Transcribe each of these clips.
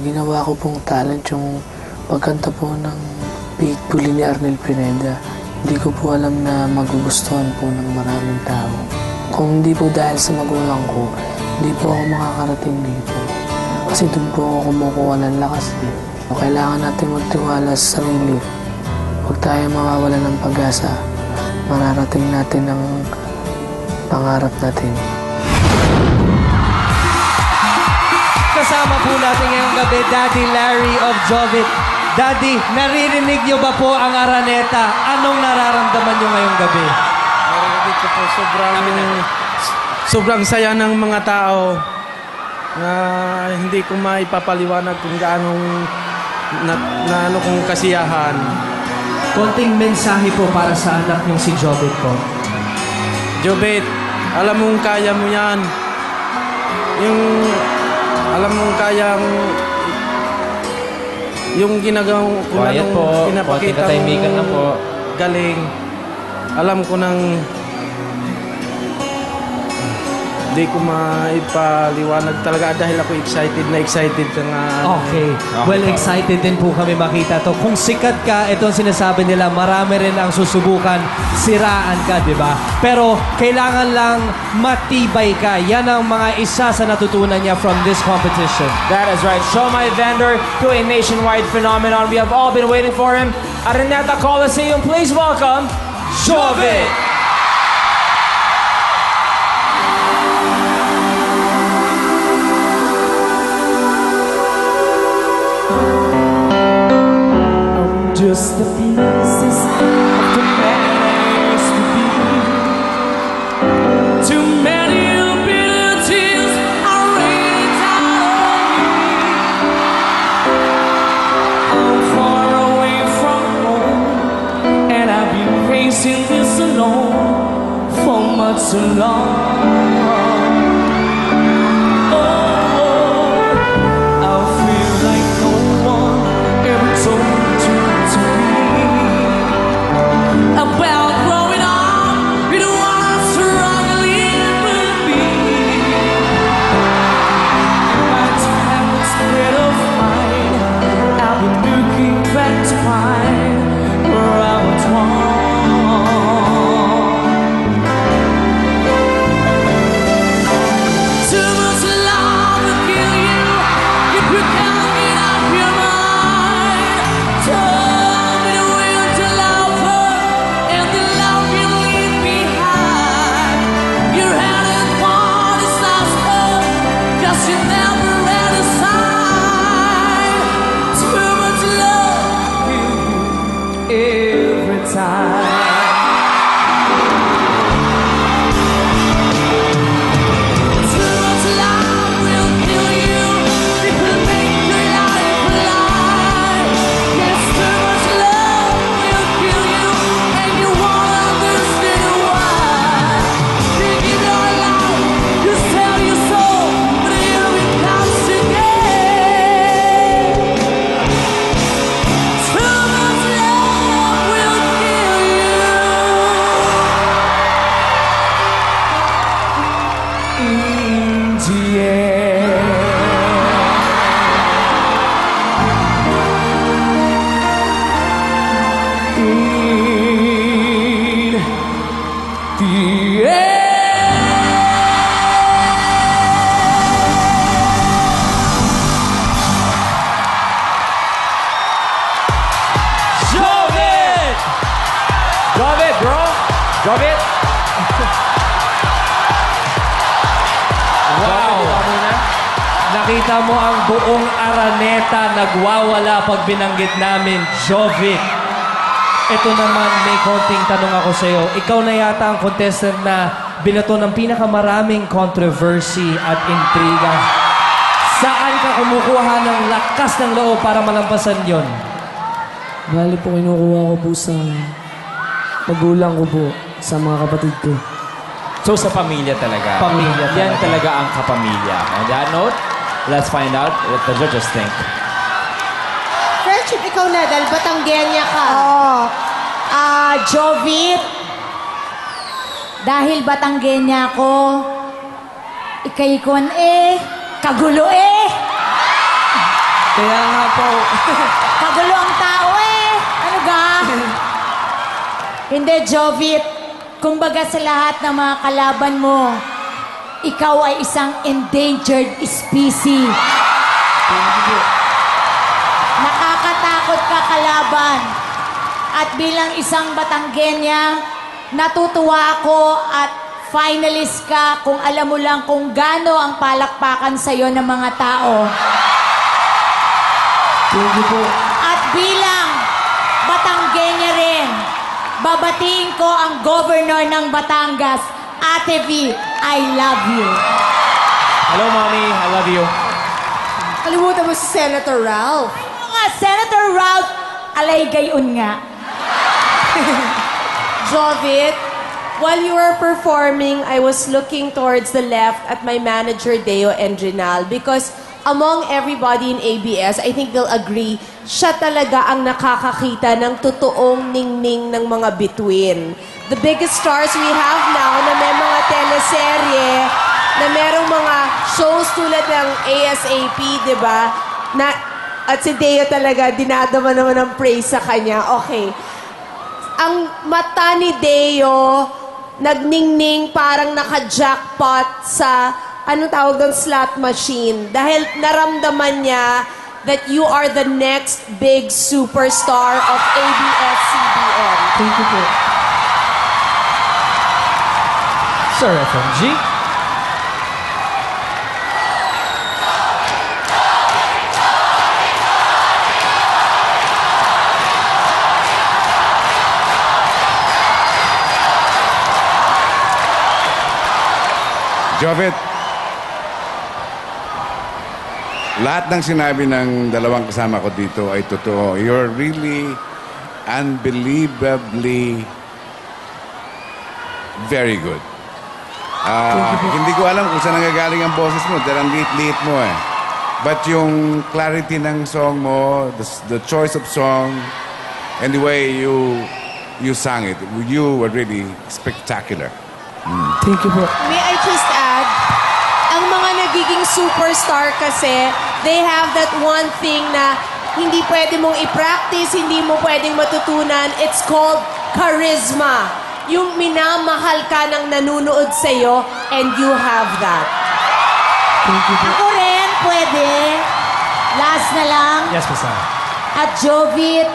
Ginawa ko pong talent yung pagkanta po ng Pitbull ni Arnel Pineda. Hindi ko po alam na magugustuhan po ng maraming tao. Kung hindi po dahil sa magulang ko, hindi po ako makakarating dito. Kasi doon po ako kumukuha ng lakas. Kailangan natin magtiwala sa sarili. Huwag tayo mawawala ng pag-asa. Mararating natin ang pangarap natin. Kasama po natin ngayong gabi, Daddy Larry of Jovit. Daddy, naririnig niyo ba po ang Araneta? Anong nararamdaman niyo ngayong gabi? Naririnig ko po sobrang saya ng mga tao na hindi ko maipapaliwanag kung gaanong na ano kong kasiyahan. Konting mensahe po para sa anak niyong si Jovit po. Jovit, alam mong kaya mo yan. Alam mong kayang yung ginagawa kung Quiet anong po, pinapakita konting katahimikan lang po. galing. Alam ko nang hindi ko maipaliwanag talaga dahil ako excited ka nga. Okay. Well, excited din po kami makita to. Kung sikat ka, ito ang sinasabi nila, marami rin ang susubukan, siraan ka, di ba? Pero kailangan lang matibay ka. Yan ang mga isa sa natutunan niya from this competition. That is right. Show my vendor to a nationwide phenomenon. We have all been waiting for him. Araneta Coliseum, please welcome Jovit! Just the pieces of the past to be. Too many bitter tears are raining down on me. I'm far away from home, and I've been facing this alone for much too long. Jovit, bro! Jovit! Wow! Nakita mo ang buong Araneta nagwawala pag binanggit namin, Jovit. Ito naman, may konting tanong ako sa'yo. Ikaw na yata ang contestant na binato ng pinakamaraming controversy at intriga. Saan ka kumukuha ng lakas ng loob para malampasan yon? Bali po kinukuha ko po sa magulang ko po, sa mga kapatid ko. So sa pamilya talaga. Pamilya Yan talaga. talaga ang kapamilya. On that note, let's find out what the judges think. Friendship, ikaw na, dahil Batanggenya ka. Jovit, dahil Batanggenya ko, ikay kon kagulo Kaya nga po, Kagulo ang tao eh. Ano ga? Hindi, Jovit. Kumbaga sa lahat ng mga kalaban mo, ikaw ay isang endangered species. Nakakatakot ka kalaban. At bilang isang Batanggenya, natutuwa ako at finalist ka kung alam mo lang kung gaano ang palakpakan sa'yo ng mga tao. thank you po. At bilang Batanggenya rin, babatiin ko ang governor ng Batangas, Ate V, I love you. Hello, Mommy. I love you. Kalimutan mo si Senator Ralph. Mga Senator Ralph, alay gayon nga. Jovit, while you were performing, I was looking towards the left at my manager, Deo Endrinal, because among everybody in ABS, I think they'll agree, siya talaga ang nakakakita ng totoong ningning ng mga bituin. The biggest stars we have now na may mga teleserye, na merong mga shows tulad ng ASAP, di ba? At si Deo talaga, dinadama naman ng praise sa kanya. Okay. Ang mata ni Deo, nagningning parang naka-jackpot sa, anong tawag doon, slot machine. Dahil naramdaman niya that you are the next big superstar of ABS-CBN. Thank you po. Sir FMG. Jovit, lahat ng sinabi ng dalawang kasama ko dito ay totoo. You're really unbelievably very good. Hindi ko alam kung saan nanggagaling ang boses mo dahil ang liit-liit mo eh. But yung clarity ng song mo, the choice of song, and the way you sang it, you were really spectacular. Thank you po. May I just add, ang mga nagiging superstar kasi, they have that one thing na hindi pwede mong i-practice, hindi mo pwedeng matutunan. It's called charisma. Yung minamahal ka ng nanunood sa'yo, and you have that. Ako rin, pwede. Last na lang. Yes, Pastor. At Jovit,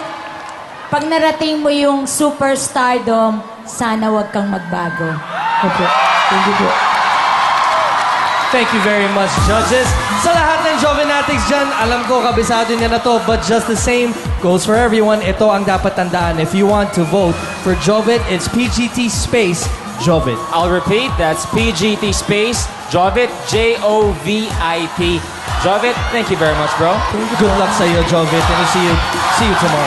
pag narating mo yung superstardom, sana wag kang magbago. Opo. Thank you po. Thank you very much, judges. Sa lahat ng Jovenatics dyan, alam ko kabisado niya na to, but just the same goes for everyone. Ito ang dapat tandaan. If you want to vote for Jovit, it's PGT space Jovit. I'll repeat. That's PGT space Jovit. Jovit. Jovit, thank you very much, bro. Good luck sa iyo, Jovit, and see you tomorrow.